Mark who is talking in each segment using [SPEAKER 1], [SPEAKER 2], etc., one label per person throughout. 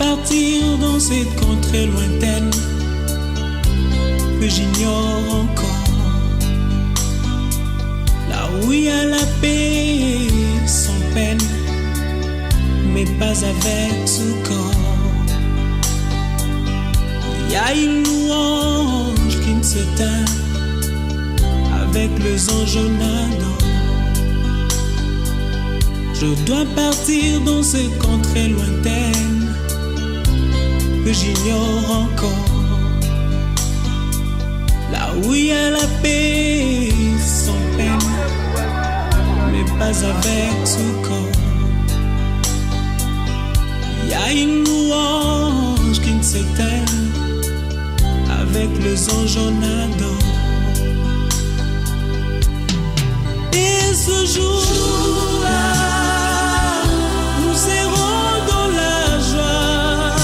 [SPEAKER 1] partir dans cette contrée lointaine que j'ignore encore, là où il y a la paix sans peine, mais pas avec tout corps. Il y a une louange qui ne se teint avec les anges en ardent. Je dois partir dans cette contrée lointaine que j'ignore encore, là où il y a la paix sans peine, mais pas avec tout corps. Il y a une louange qui ne s'éteint avec les anges en ardent. Et ce jour-là, nous serons dans la joie,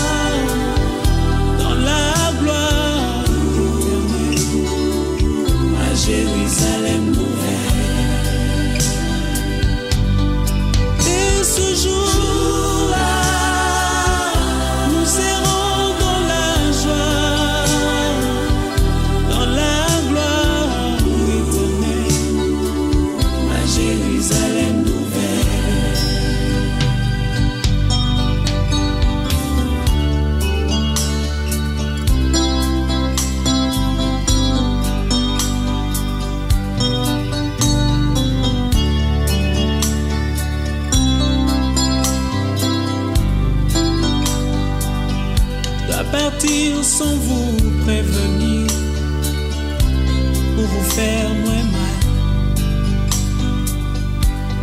[SPEAKER 1] dans la gloire éternelle, à Jérusalem nouvelle. Et ce jour-là, nous serons dans la joie, dans la gloire éternelle, à Jérusalem nouvelle. Je dois partir sans vous prévenir, pour vous faire moins mal.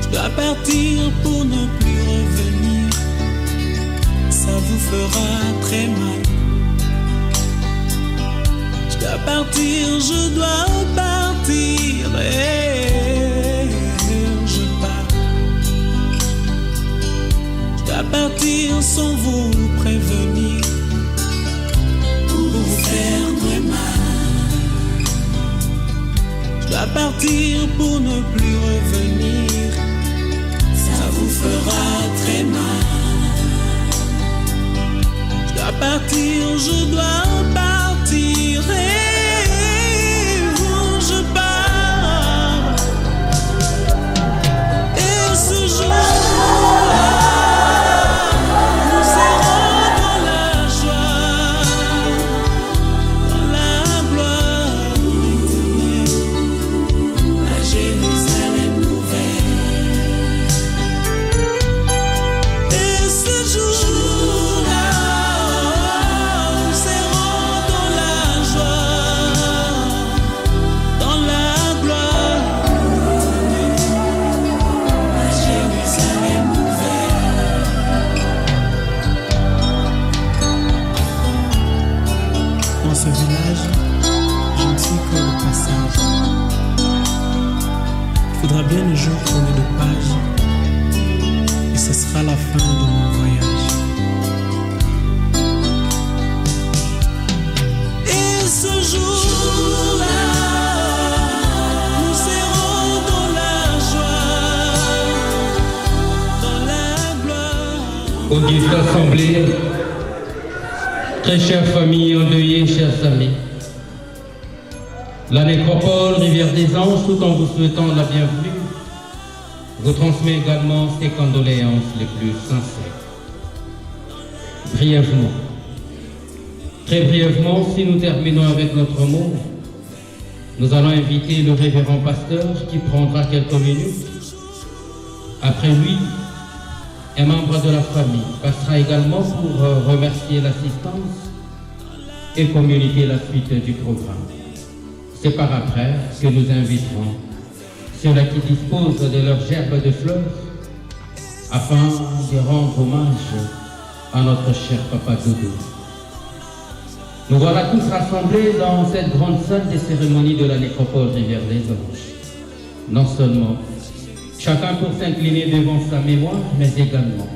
[SPEAKER 1] Je dois partir pour ne plus revenir, ça vous fera très mal. Je dois partir, je dois partir, et je pars. Je dois partir sans vous prévenir, pour vous faire très mal. Je dois partir pour ne plus revenir, ça vous fera très mal. Je dois partir, je dois partir, et je pars. Et ce jour-là, nous serons dans la joie, dans la gloire éternelle, à Jérusalem nouvelle. Et ce jour-là, nous serons dans la joie, dans la gloire éternelle, à Jérusalem nouvelle. Dans ce village, je ne suis que le passage. Il faudra bien un jour tourner de page, et ce sera la fin de mon voyage. Et ce jour-là, nous serons dans la joie, dans la gloire.
[SPEAKER 2] Auguste Assemblée, très chère famille endeuillée, chers amis, la nécropole Rivière des Anges, tout en vous souhaitant la bienvenue, vous transmet également ses condoléances les plus sincères. Brièvement, très brièvement, si nous terminons avec notre mot, nous allons inviter le révérend pasteur qui prendra quelques minutes. Après lui, un membre de la famille passera également pour remercier l'assistance et communiquer la suite du programme. C'est par après que nous inviterons ceux-là qui disposent de leur gerbe de fleurs afin de rendre hommage à notre cher Papa Doudou. Nous voilà tous rassemblés dans cette grande salle des cérémonies de la nécropole Rivière des Anges. Non seulement chacun pour s'incliner devant sa mémoire, mais également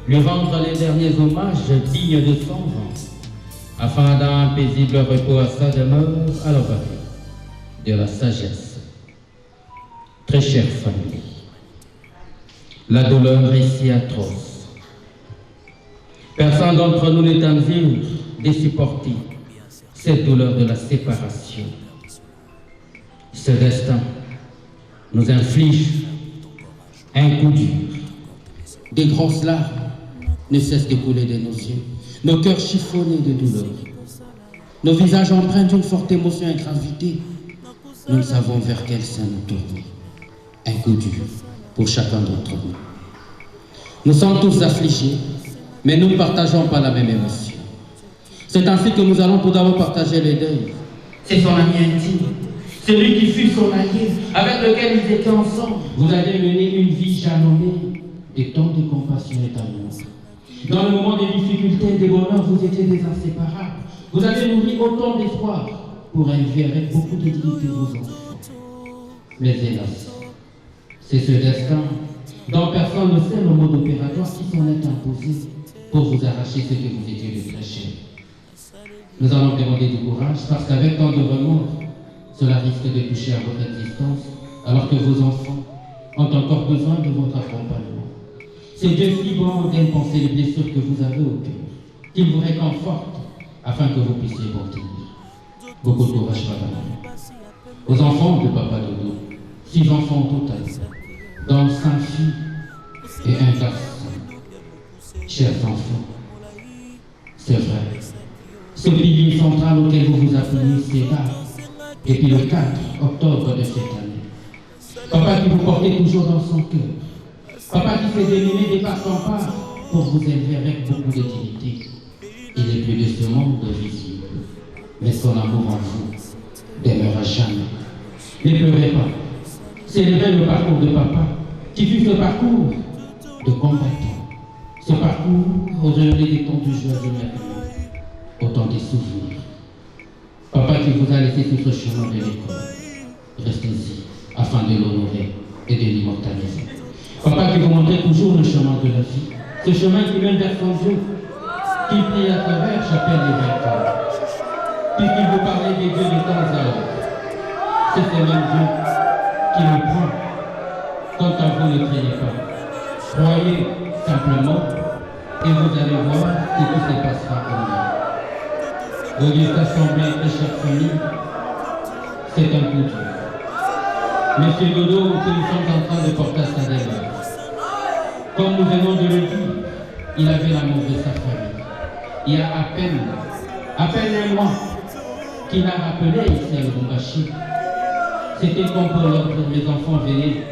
[SPEAKER 2] lui rendre les derniers hommages dignes de son rang, afin d'un paisible repos à sa demeure à l'abri de la sagesse. Très chère famille, la douleur est si atroce. Personne d'entre nous n'est en mesure de supporter cette douleur de la séparation. Ce destin nous inflige un coup dur. Des grosses larmes ne cessent de couler de nos yeux, nos cœurs chiffonnés de douleur, nos visages empreints d'une forte émotion et gravité. Nous ne savons vers quel sein nous tourner. Un coup dur pour chacun d'entre nous. Nous sommes tous affligés, mais nous ne partageons pas la même émotion. C'est ainsi que nous allons tout d'abord partager le deuil. C'est son ami intime, celui qui fut son allié, avec lequel ils étaient ensemble. Vous avez mené une vie jalonnée de tant de compassion et d'amour. Dans le moment des difficultés et des bonheurs, vous étiez des inséparables. Vous avez nourri autant d'espoir pour élever avec beaucoup de dignité vos enfants. Mais hélas, c'est ce destin dont personne ne sait le mode opératoire qui s'en est imposé pour vous arracher ce que vous étiez de très cher. Nous allons demander du courage parce qu'avec tant de remords, cela risque de toucher à votre existence alors que vos enfants ont encore besoin de votre accompagnement. C'est Dieu si bon d'aime penser les blessures que vous avez au cœur, qu'il vous réconforte afin que vous puissiez vous tenir. Beaucoup de courage, madame. Aux enfants de Papa Dodo, 6 enfants au total, dont 5 filles et un garçon. Chers enfants, c'est vrai, ce pilier central auquel vous vous appelez, c'est là, depuis le 4 octobre de cette année. Papa qui vous portait toujours dans son cœur, papa qui s'est démené des pas sans part pour vous élever avec beaucoup de dignité. Il n'est plus de ce monde visible, mais son amour en vous demeurera jamais. Ne pleurez pas. Célébrez le parcours de papa, qui fut ce parcours de combattant. Ce parcours aurait des temps de joie et maintenant, autant des souvenirs. Papa qui vous a laissé sur ce chemin de l'école, restez-y afin de l'honorer et de l'immortaliser. Papa qui vous montrait toujours le chemin de la vie, ce chemin qui mène vers son Dieu, qui prie à travers chapelle des vainqueurs, puisqu'il vous parlait des dieux de temps à autre. C'est ce même Dieu qui nous prend. Quant à vous, ne craignez pas. Croyez simplement et vous allez voir que tout se passera au mieux. Auguste Assemblée et chère famille, c'est un coup dur. Monsieur Dodo, que nous sommes en train de porter à sa demeure. Comme nous venons de le dire, il avait l'amour de sa famille. Il y a à peine un mois qu'il a rappelé ici à Lubumbashi. C'était comme pour leur dire, mes enfants, venez.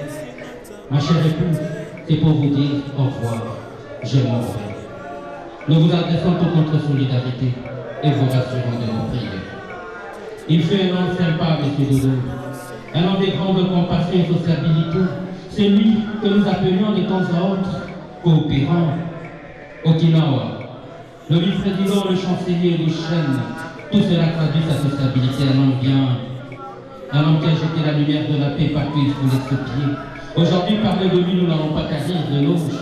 [SPEAKER 2] Ma chère épouse, c'est pour vous dire au revoir, je m'en vais. Nous vous adressons toute notre solidarité et vous rassurons de nos prières. Il fut un homme sympa, M. Dodo, un homme de grande compassion et sociabilité, celui que nous appelions de temps à autre coopérant, Okinawa. Le vice-président, le chancelier, le chêne, tout cela traduit sa sociabilité, un homme bien, un homme qui a jeté la lumière de la paix partout où il voulait se pied. Aujourd'hui, parler de lui, nous n'allons pas qu'à rire de l'auge.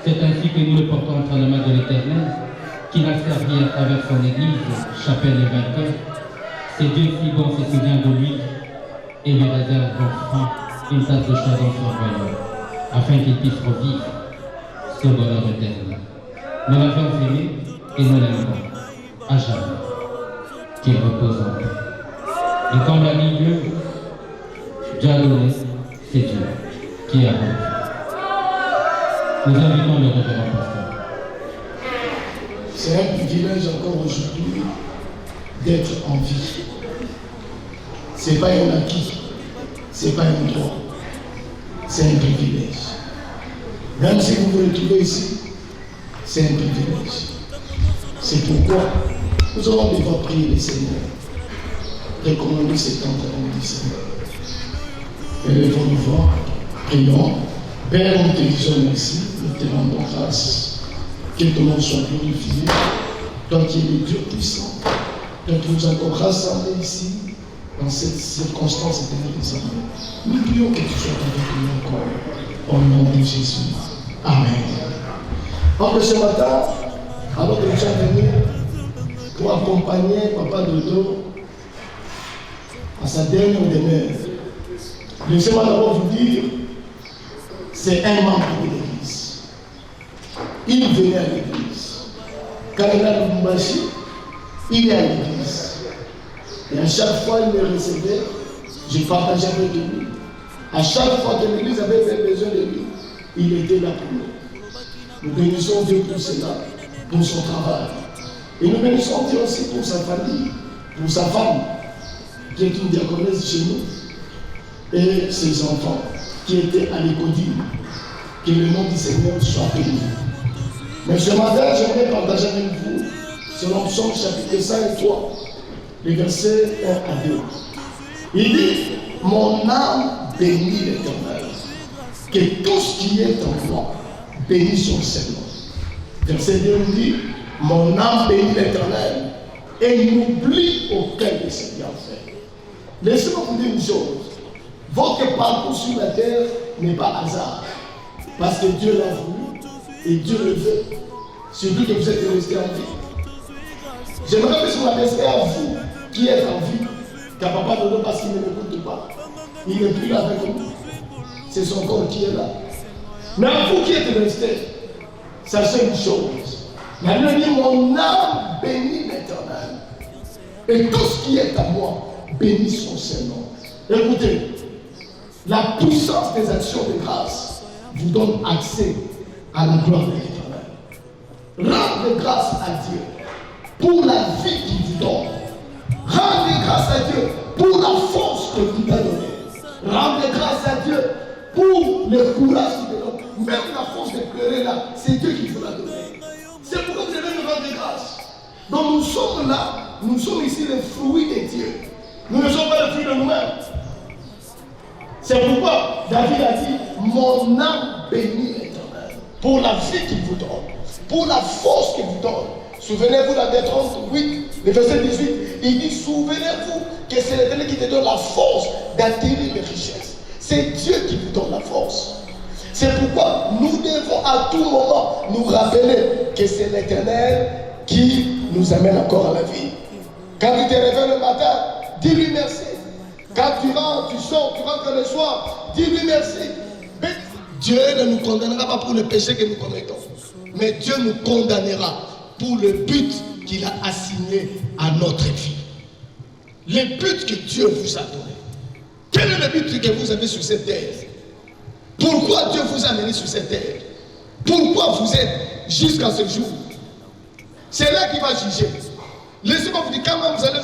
[SPEAKER 2] C'est ainsi que nous le portons entre les mains de l'Éternel, qui l'a servi à travers son église, chapelle et vainqueur. C'est Dieu si bon se souvient de lui et lui réserve enfin une tasse de choix dans son royaume, afin qu'il puisse revivre ce bonheur éternel. Nous l'avons aimé et nous l'aimons à jamais. Qu'il repose en paix. Et comme l'a dit Dieu, Dieu a donné, c'est Dieu qui a rendu. Nous invitons le révérend pasteur.
[SPEAKER 3] C'est un privilège encore aujourd'hui d'être en vie. Ce n'est pas un acquis, ce n'est pas un droit, c'est un privilège. Même si vous vous retrouvez ici, c'est un privilège. C'est pourquoi nous allons devoir prier le Seigneur, recommander cet temps à du Seigneur. Élevons-nous voir, prions. Père, nous te disons merci, nous te rendons grâce. Que ton nom soit glorifié. Toi qui es le Dieu puissant, toi qui nous as encore rassemblés ici, dans cette circonstance éternelle des hommes. Nous prions que tu sois avec nous encore. Au nom de Jésus. Amen. Donc ce matin, alors que nous sommes venus pour accompagner Papa Dodo à sa dernière demeure, laissez-moi d'abord vous dire, c'est un membre de l'Église. Il venait à l'Église. Quand il est à Lubumbashi, il est à l'église. Et à chaque fois il me recevait, je partageais avec lui. À chaque fois que l'église avait besoin de lui, il était là pour nous. Nous bénissons Dieu pour cela, pour son travail. Et nous bénissons Dieu aussi pour sa famille, pour sa femme, qui est une diaconesse chez nous, et ses enfants, qui étaient à l'écodine. Que le nom du Seigneur soit béni. Mais ce matin, j'aimerais partager avec vous, selon Psaume chapitre 103, les versets 1 à 2. Il dit, mon âme bénit l'Éternel, que tout ce qui est en moi bénit son Seigneur. Verset 2 dit, mon âme bénit l'Éternel et n'oublie aucun de ses bienfaits. Laissez-moi vous dire une chose, votre parcours sur la terre n'est pas hasard, parce que Dieu l'a voulu et Dieu le veut, surtout que vous êtes resté en vie. J'aimerais que vous m'adressiez à vous qui êtes en vie, car papa ne veut parce qu'il ne m'écoute pas. Il n'est plus là avec nous. C'est son corps qui est là. Mais à vous qui êtes restés, sachez une chose. La Bible dit, mon âme bénit l'Éternel. Et tout ce qui est à moi bénit son Seigneur. Écoutez, la puissance des actions de grâce vous donne accès à la gloire de l'Éternel. Rendez grâce à Dieu pour la vie qu'il vous donne. Rendez grâce à Dieu pour la force que vous a donnée. Rendez grâce à Dieu pour le courage qu'il vous donne. Même la force de pleurer là, c'est Dieu qui vous l'a donné. C'est pourquoi vous devez nous rendre grâce. Donc nous sommes là, nous sommes ici les fruits de Dieu. Nous ne sommes pas les fruits de nous-mêmes. C'est pourquoi David a dit, mon âme bénit l'Éternel pour la vie qu'il vous donne, pour la force qu'il vous donne. Souvenez-vous dans Matthieu 38, le verset 18, il dit, souvenez-vous que c'est l'Éternel qui te donne la force d'attirer les richesses. C'est Dieu qui vous donne la force. C'est pourquoi nous devons à tout moment nous rappeler que c'est l'Éternel qui nous amène encore à la vie. Quand tu te réveilles le matin, dis-lui merci. Quand tu rentres, tu sors, tu rentres le soir, dis-lui merci. Dieu ne nous condamnera pas pour le péché que nous commettons, mais Dieu nous condamnera pour le but qu'il a assigné à notre vie. Le but que Dieu vous a donné. Quel est le but que vous avez sur cette terre? Pourquoi Dieu vous a amené sur cette terre? Pourquoi vous êtes jusqu'à ce jour? C'est là qu'il va juger. Laissez-moi vous dire, quand même vous allez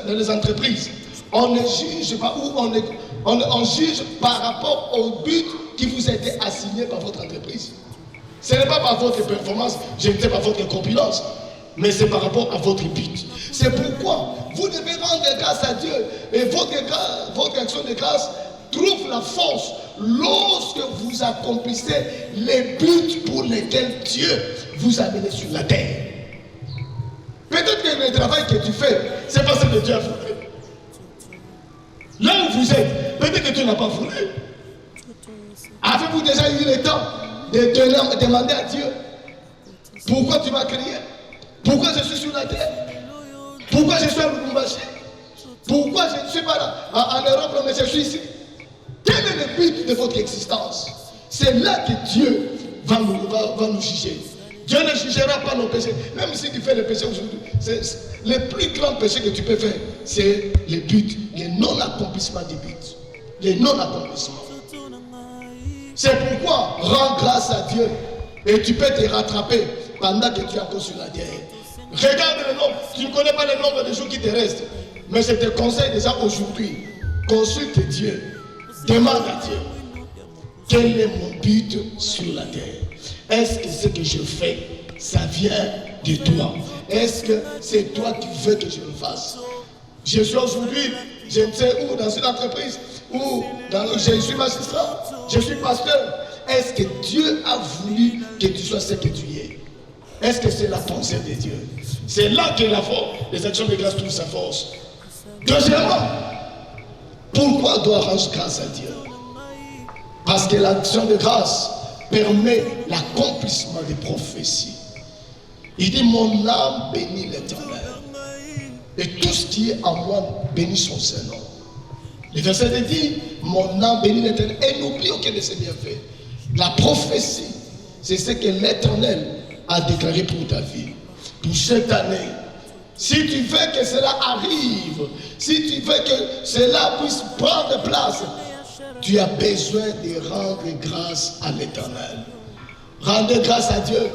[SPEAKER 3] dans les entreprises, on ne juge pas, ou on juge par rapport au but qui vous a été assigné par votre entreprise. Ce n'est pas par votre performance, je ne sais pas votre compétence, mais c'est par rapport à votre but. C'est pourquoi vous devez rendre grâce à Dieu, et votre action de grâce trouve la force lorsque vous accomplissez les buts pour lesquels Dieu vous a mené sur la terre. Peut-être que le travail que tu fais, c'est parce que Dieu a voulu. Là où vous êtes, peut-être que Dieu n'a pas voulu. Avez-vous déjà eu le temps de demander à Dieu pourquoi tu m'as créé? Pourquoi je suis sur la terre? Pourquoi je suis à Lubumbashi? Pourquoi je ne suis pas là, en Europe, mais je suis ici? Quel est le but de votre existence? C'est là que Dieu va nous juger. Dieu ne jugera pas nos péchés. Même si tu fais le péché aujourd'hui, le plus grand péché que tu peux faire, c'est le but, le non-accomplissement du but. Le non-accomplissement. C'est pourquoi rends grâce à Dieu et tu peux te rattraper pendant que tu es encore sur la terre. Regarde le nombre. Tu ne connais pas le nombre de jours qui te restent. Mais je te conseille déjà aujourd'hui, consulte Dieu. Demande à Dieu, quel est mon but sur la terre? Est-ce que ce que je fais, ça vient de toi? Est-ce que c'est toi qui veux que je le fasse? Je suis aujourd'hui, je ne sais où, dans une entreprise, ou je suis magistrat, je suis pasteur. Est-ce que Dieu a voulu que tu sois ce que tu es? Est-ce que c'est la pensée de Dieu? C'est là que les actions de grâce trouvent sa force. Deuxièmement, pourquoi doit rendre grâce à Dieu? Parce que l'action de grâce permet l'accomplissement des prophéties. Il dit, mon âme bénit l'Éternel. Et tout ce qui est en moi bénit son Seigneur. Le verset dit, mon âme bénit l'Éternel. Et n'oublie aucun de ses bienfaits. La prophétie, c'est ce que l'Éternel a déclaré pour ta vie. pour cette année. Si tu veux que cela arrive, si tu veux que cela puisse prendre place, tu as besoin de rendre grâce à l'Éternel. Rendez grâce à Dieu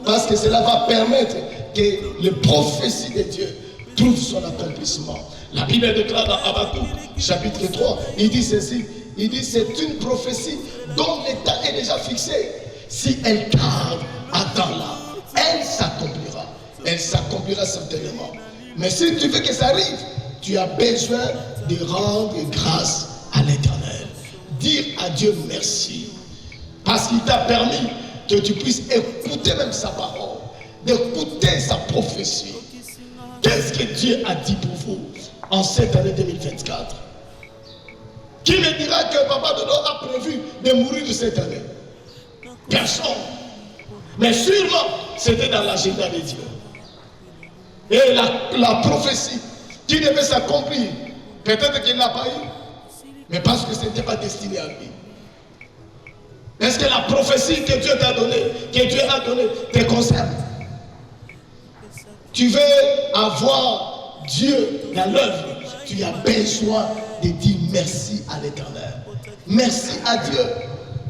[SPEAKER 3] parce que cela va permettre que les prophéties de Dieu trouvent son accomplissement. La Bible déclare dans Habakkuk, chapitre 3, il dit ceci, il dit c'est une prophétie dont l'état est déjà fixé. Si elle tarde, attends-la, elle s'accomplira. Elle s'accomplira certainement. Mais si tu veux que ça arrive, tu as besoin de rendre grâce à l'Éternel. Dire à Dieu merci. Parce qu'il t'a permis que tu puisses écouter même sa parole, d'écouter sa prophétie. Qu'est-ce que Dieu a dit pour vous en cette année 2024? Qui me dira que Papa Dodo a prévu de mourir de cette année? Personne. Mais sûrement, c'était dans l'agenda de Dieu. Et la prophétie qui devait s'accomplir, peut-être qu'il n'a pas eu, mais parce que ce n'était pas destiné à lui. Est-ce que la prophétie que Dieu t'a donnée, que Dieu a donnée, te concerne? Tu veux avoir Dieu dans l'œuvre, tu as besoin de dire merci à l'Éternel. Merci à Dieu.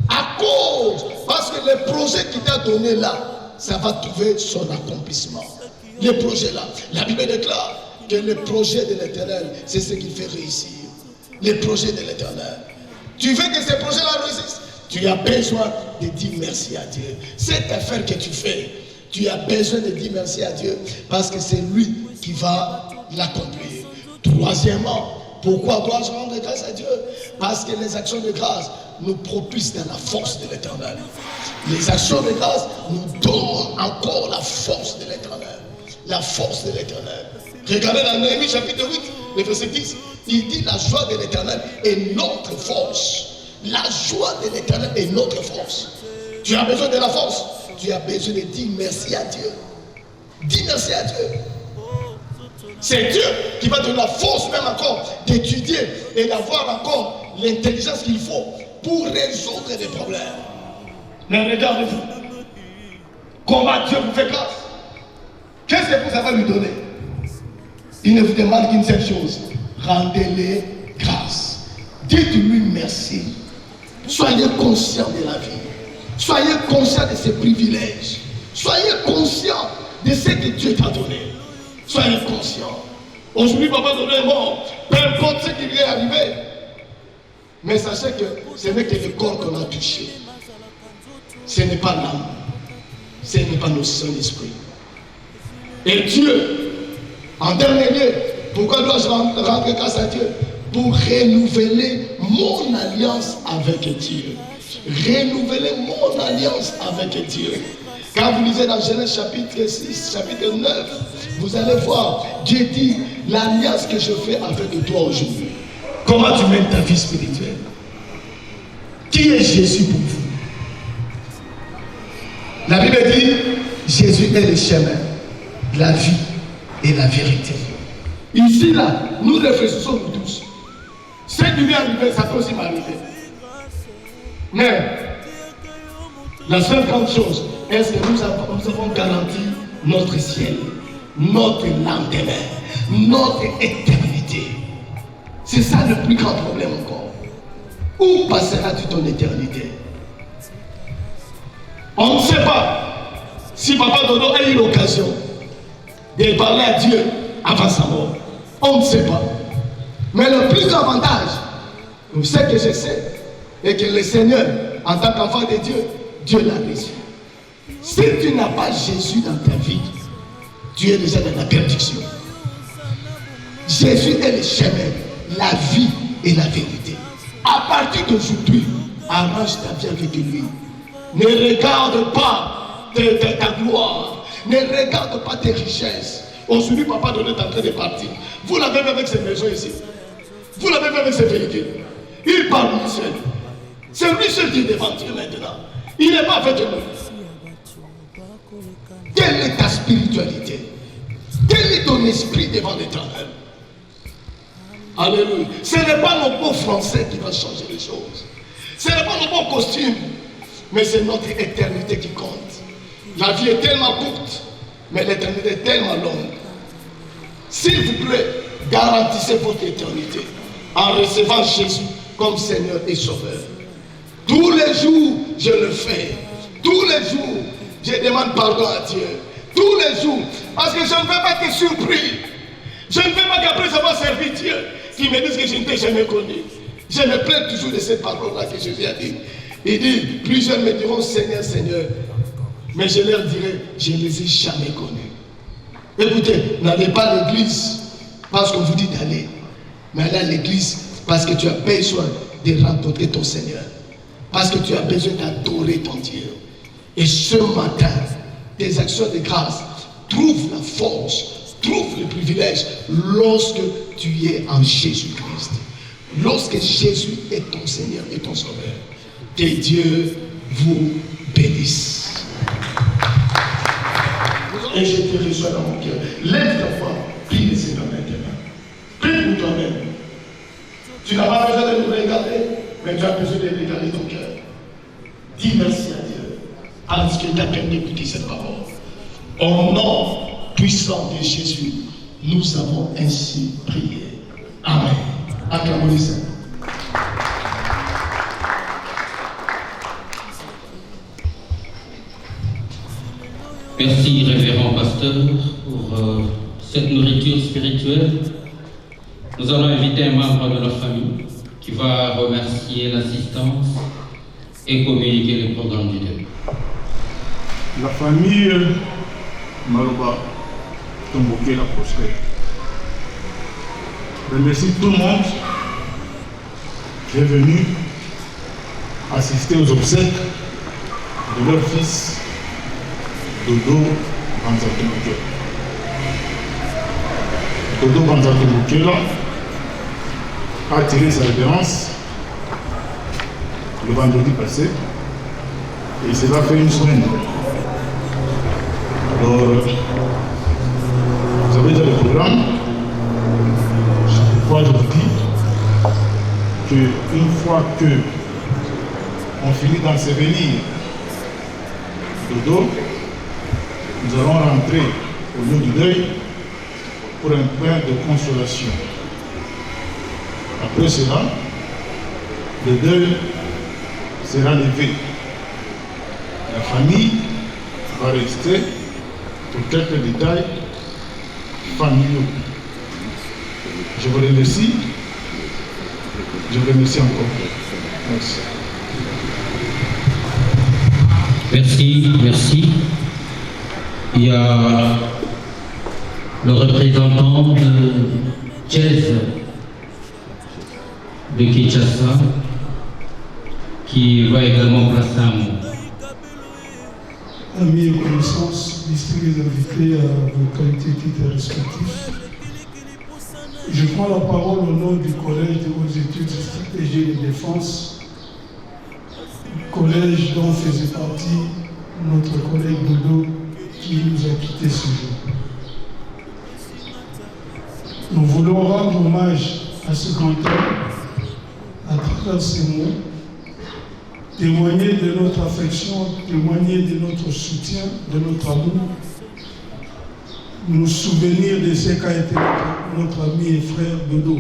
[SPEAKER 3] À cause, parce que le projet qu'il t'a donné là, ça va trouver son accomplissement. Le projet là, la Bible déclare que le projet de l'Éternel, c'est ce qui fait réussir. Le projet de l'Éternel. Tu veux que ce projet-là réussisse? Tu as besoin de dire merci à Dieu. Cette affaire que tu fais, tu as besoin de dire merci à Dieu parce que c'est lui qui va l'accomplir. Troisièmement, pourquoi dois-je rendre grâce à Dieu? Parce que les actions de grâce nous propulsent dans la force de l'Éternel. Les actions de grâce nous donnent encore la force de l'Éternel. La force de l'Éternel. Regardez dans Néhémie chapitre 8, le verset 10, il dit la joie de l'Éternel est notre force. La joie de l'Éternel est notre force. Tu as besoin de la force. Tu as besoin de dire merci à Dieu. Dis merci à Dieu. C'est Dieu qui va te donner la force même encore d'étudier et d'avoir encore l'intelligence qu'il faut pour résoudre des problèmes. Mais regardez-vous. Comment Dieu vous fait grâce? Qu'est-ce que vous avez lui donné? Il ne vous demande qu'une seule chose. Rendez-les grâce. Dites-lui merci. Soyez conscient de la vie. Soyez conscient de ses privilèges. Soyez conscient de ce que Dieu t'a donné. Soyez conscient. Aujourd'hui, Papa Dodo est mort. Peu importe ce qui lui est arrivé. Mais sachez que ce n'est que le corps qu'on a touché. Ce n'est pas l'âme. Ce n'est pas notre Saint-Esprit. Et Dieu, en dernier lieu, pourquoi dois-je rendre grâce à Dieu? Pour renouveler mon alliance avec Dieu. Renouveler mon alliance avec Dieu. Quand vous lisez dans Genèse chapitre 6, chapitre 9, vous allez voir, Dieu dit, l'alliance que je fais avec toi aujourd'hui. Comment tu mènes ta vie spirituelle? Qui est Jésus pour vous? La Bible dit, Jésus est le chemin, la vie et la vérité. Ici, là, nous réfléchissons nous tous. Ce qui lui est arrivé, ça peut aussi m'arriver. Mais, la seule grande chose, est-ce que nous avons garanti notre ciel, notre lendemain, notre éternité? C'est ça le plus grand problème encore. Où passeras-tu ton éternité? On ne sait pas si Papa Dodo a eu l'occasion de parler à Dieu avant sa mort. On ne sait pas. Mais le plus grand avantage, ce que je sais, est que le Seigneur, en tant qu'enfant de Dieu, Dieu l'a reçu. Si tu n'as pas Jésus dans ta vie, tu es déjà dans la perdition. Jésus est le chemin, la vie et la vérité. À partir d'aujourd'hui, arrange ta vie avec lui. Ne regarde pas ta gloire. Ne regarde pas tes richesses. Aujourd'hui, Papa Dodo est en train de partir. Vous l'avez vu avec ces maisons ici. Vous l'avez vu avec ces véhicules. Il parle lui seul. C'est lui seul qui est devant Dieu maintenant. Il n'est pas avec nous. Quelle est ta spiritualité? Quel est ton esprit devant l'Éternel? Alléluia. Ce n'est pas nos beaux français qui vont changer les choses. Ce n'est pas nos beaux costumes. Mais c'est notre éternité qui compte. La vie est tellement courte. Mais l'éternité est tellement longue. S'il vous plaît, garantissez votre éternité en recevant Jésus comme Seigneur et Sauveur. Tous les jours, je le fais. Tous les jours, je demande pardon à Dieu. Tous les jours. Parce que je ne veux pas être surpris. Je ne veux pas qu'après avoir servi Dieu, qu'il me dise que je ne t'ai jamais connu. Je me plains toujours de cette parole-là que Jésus a dit. Il dit, plusieurs me diront Seigneur, Seigneur. Mais je leur dirai, je ne les ai jamais connus. Écoutez, n'allez pas à l'église parce qu'on vous dit d'aller. Mais allez à l'église parce que tu as besoin de rencontrer ton Seigneur. Parce que tu as besoin d'adorer ton Dieu. Et ce matin, tes actions de grâce trouvent la force, trouvent le privilège lorsque tu es en Jésus-Christ. Lorsque Jésus est ton Seigneur et ton Sauveur. Que Dieu vous bénisse. Et je te reçois dans mon cœur. Lève ta voix, prie le Seigneur maintenant. Prie pour toi-même. Tu n'as pas besoin de nous regarder, mais tu as besoin de regarder ton cœur. Dis merci à Dieu, parce qu'il t'a permis d'écouter cette parole. Au nom puissant de Jésus, nous avons ainsi prié. Amen. Acclamons le Seigneur.
[SPEAKER 2] Merci, révérend pasteur, pour cette nourriture spirituelle. Nous allons inviter un membre de notre famille qui va remercier l'assistance et communiquer les programmes du deuil.
[SPEAKER 4] La famille Maroba Tomboké la prospère. Je remercie tout le monde qui est venu assister aux obsèques de leur fils Dodo Banzatomboké. Dodo Banzatomboké a tiré sa révérence le vendredi passé et cela fait une semaine. Alors, vous avez déjà le programme. Pourquoi je vous dis qu'une fois que on finit d'ensevelir Dodo, nous allons rentrer au lieu du deuil pour un pain de consolation. Après cela, le deuil sera levé. La famille va rester pour quelques détails familiaux. Je vous remercie. Je vous remercie encore. Merci.
[SPEAKER 2] Merci, merci. Il y a le représentant de Jazz de Kinshasa qui va également placer un mot.
[SPEAKER 5] Amis et connaissances, distingués invités à vos qualités et titres respectifs, je prends la parole au nom du Collège de hautes études de stratégie et de défense, collège dont faisait partie notre collègue Dodo qui nous a quittés ce jour. Nous voulons rendre hommage à ce grand homme à travers ces mots, témoigner de notre affection, témoigner de notre soutien, de notre amour, nous souvenir de ce qu'a été notre ami et frère Dodo.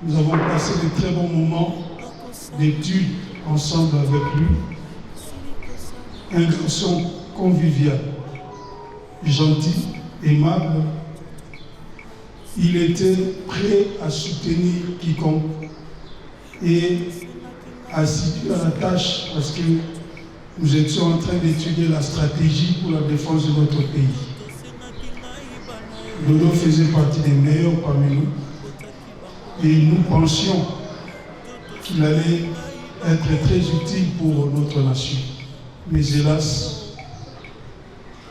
[SPEAKER 5] Nous avons passé de très bons moments d'études ensemble avec lui. Un garçon convivial, gentil, aimable. Il était prêt à soutenir quiconque et assidu à la tâche parce que nous étions en train d'étudier la stratégie pour la défense de notre pays. Dodo faisait partie des meilleurs parmi nous et nous pensions qu'il allait être très utile pour notre nation. Mais hélas,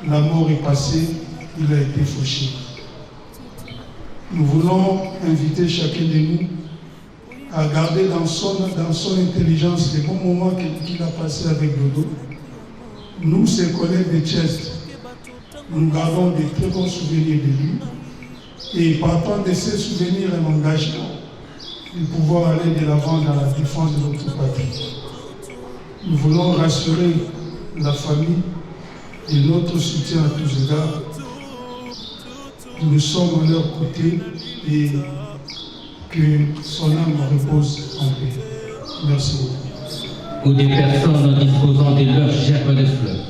[SPEAKER 5] la mort est passée, il a été fauché. Nous voulons inviter chacun de nous à garder dans son intelligence les bons moments qu'il a passés avec Dodo. Nous, ses collègues de Chest, nous gardons de très bons souvenirs de lui. Et partant de ces souvenirs, un engagement de pouvoir aller de l'avant dans la défense de notre patrie. Nous voulons rassurer la famille et notre soutien à tous égards. Nous sommes à leur côté et que son âme repose en paix. Merci beaucoup.
[SPEAKER 2] Ou des personnes en disposant de leurs gerbes de fleurs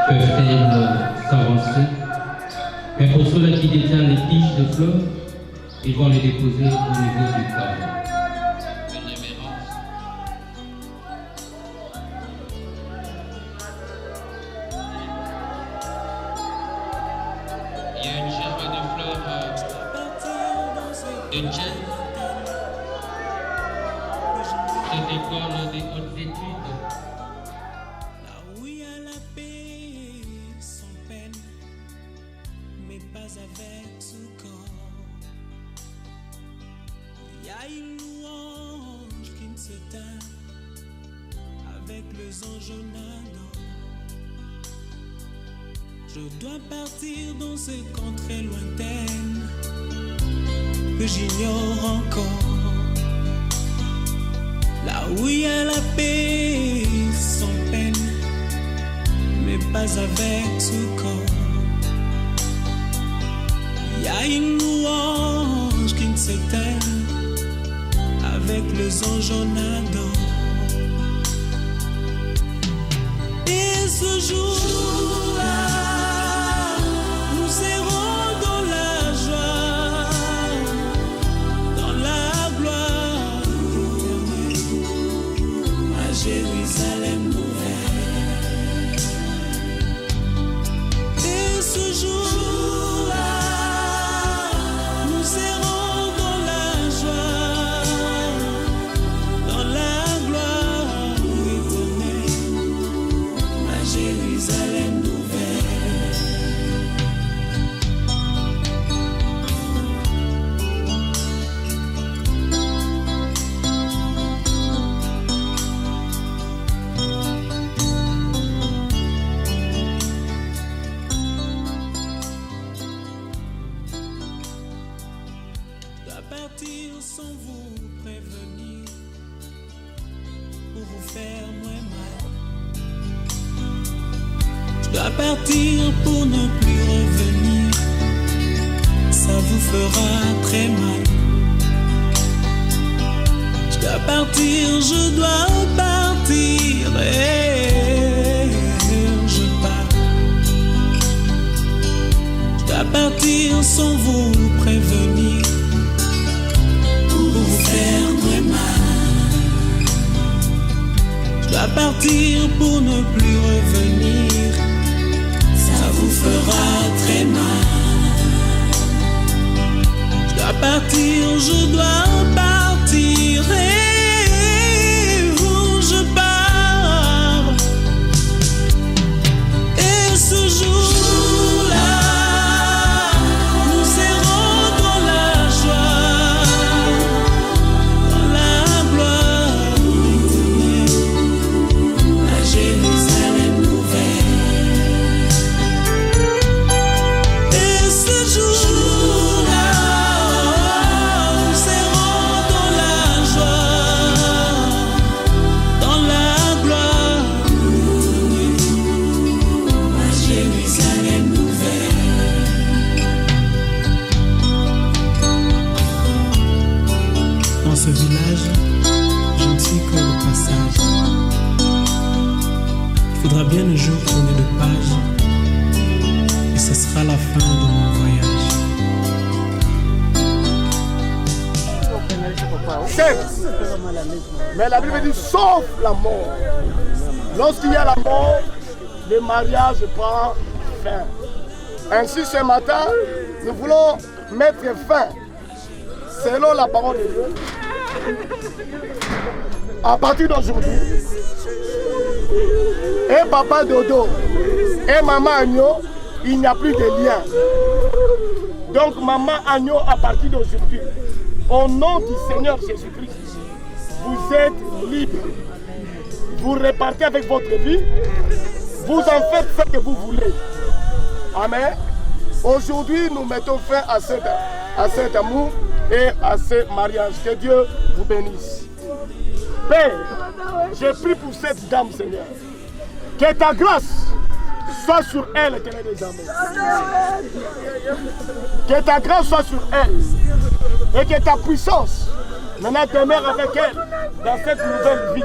[SPEAKER 2] peuvent-elles s'avancer? Mais pour ceux-là qui détiennent les tiges de fleurs, ils vont les déposer au niveau du carreau. Il y a une gerbe de fleurs de Jen, de l'école des hautes études.
[SPEAKER 1] Là où il y a la paix sans peine, mais pas avec ce corps. Il y a une louange qui ne s'éteint avec les anges nadant. Je dois partir dans ces contrées lointaines que j'ignore encore. Là où il y a la paix sans peine, mais pas avec ce corps. Il y a une louange qui ne s'éteint avec les anges nadant. Et ce jour-là, nous serons dans la joie, dans la gloire éternelle, à Jérusalem nouvelle. Et ce jour-là, nous serons dans la joie, dans la gloire éternelle, à Jérusalem nouvelle. Je dois partir sans vous prévenir pour vous faire moins mal. Je dois partir pour ne plus revenir, ça vous fera très mal. Je dois partir, je dois partir et je pars. Je dois partir sans vous prévenir pour vous faire moins mal. Je dois partir pour ne plus revenir, ça vous fera très mal. Je dois partir, je dois partir et je pars. Et ce jour-là, nous serons dans la joie, dans la gloire éternelle, à Jérusalem nouvelle. Et ce jour-là, nous serons dans la joie, dans la gloire éternelle, à Jérusalem nouvelle. Dans ce village, je ne suis que le passage. Il faudra bien un jour tourner de page, et ce sera la fin de mon voyage.
[SPEAKER 3] Certes, mais la Bible dit sauf la mort. Lorsqu'il y a la mort, le mariage prend fin. Ainsi ce matin, nous voulons mettre fin, selon la parole de Dieu, à partir d'aujourd'hui. Et papa Dodo et maman Agneau, il n'y a plus de lien. Donc maman Agneau, à partir d'aujourd'hui, au nom du Seigneur Jésus-Christ, vous êtes libre. Vous repartez avec votre vie. Vous en faites ce que vous voulez. Amen. Aujourd'hui, nous mettons fin à cet amour et à ce mariage. Que Dieu vous bénisse. Père, je prie pour cette dame, Seigneur. Que ta grâce soit sur elle, Éternel des armées. Que ta grâce soit sur elle. Et que ta puissance maintenant demeure avec elle dans cette nouvelle vie.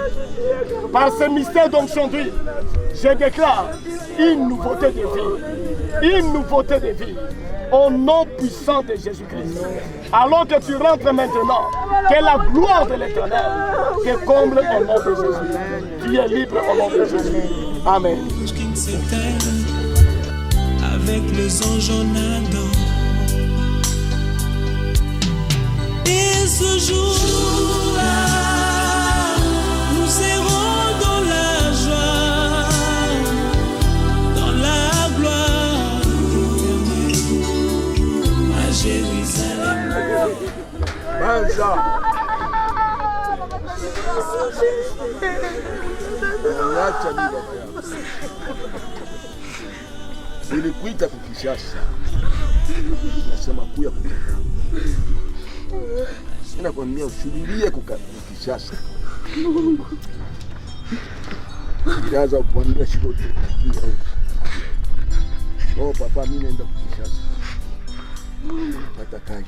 [SPEAKER 3] Par ce mystère d'onction d'huile, je déclare une nouveauté de vie. Une nouveauté de vie. Au nom puissant de Jésus-Christ. Alors que tu rentres maintenant, que la gloire de l'Éternel te comble au nom de Jésus. Tu es libre au nom de Jésus. Amen.
[SPEAKER 1] Qui s'éteint avec les anges en adore. Et ce jour-là, nous serons dans la joie, dans la gloire éternelle, à Jérusalem.
[SPEAKER 6] Nilikuita kukishasa, nasema kuya kukishasa. Nakwambia ushuhudilie kukishasa. Nikaanza kuambia shikote. Oh papa, mimi naenda kukishasa. Pata kazi.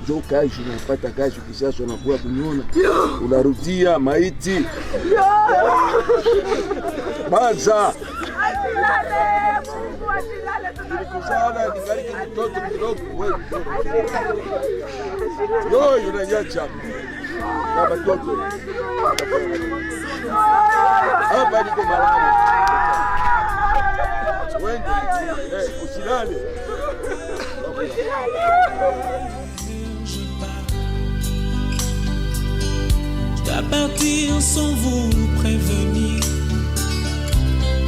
[SPEAKER 6] Ndio kazi, unapata kazi kishasa, unakuwa kunyona. Unarudia maiti. Baza. Nilikuzala ningali mtoto mdogo wewe. Yo unaniacha. Na watoto. Hapa niko malaya. Wewe usilale.
[SPEAKER 1] Je dois partir sans vous prévenir,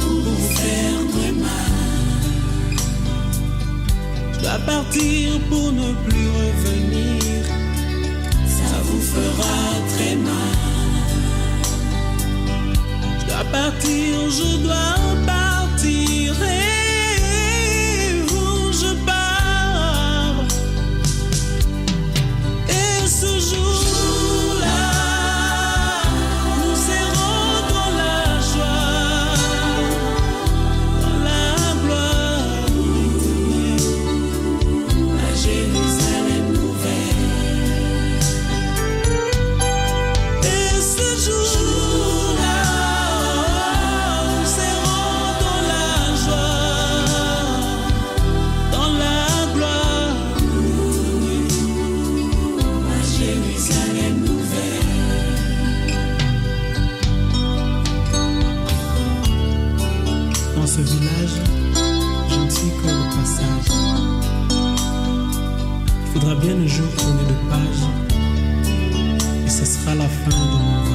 [SPEAKER 1] pour vous faire très mal. Je dois partir pour ne plus revenir, ça vous fera très mal. Je dois partir, je dois partir, et où je pars. Et ce jour-là, nous serons dans la joie, dans la gloire éternelle, à Jérusalem nouvelle. Et ce jour-là, nous serons dans la joie, dans la gloire éternelle, à Jérusalem nouvelle. Dans ce village, je ne suis que le passage. Il faudra bien un jour tourner de page, et ce sera la fin de mon voyage.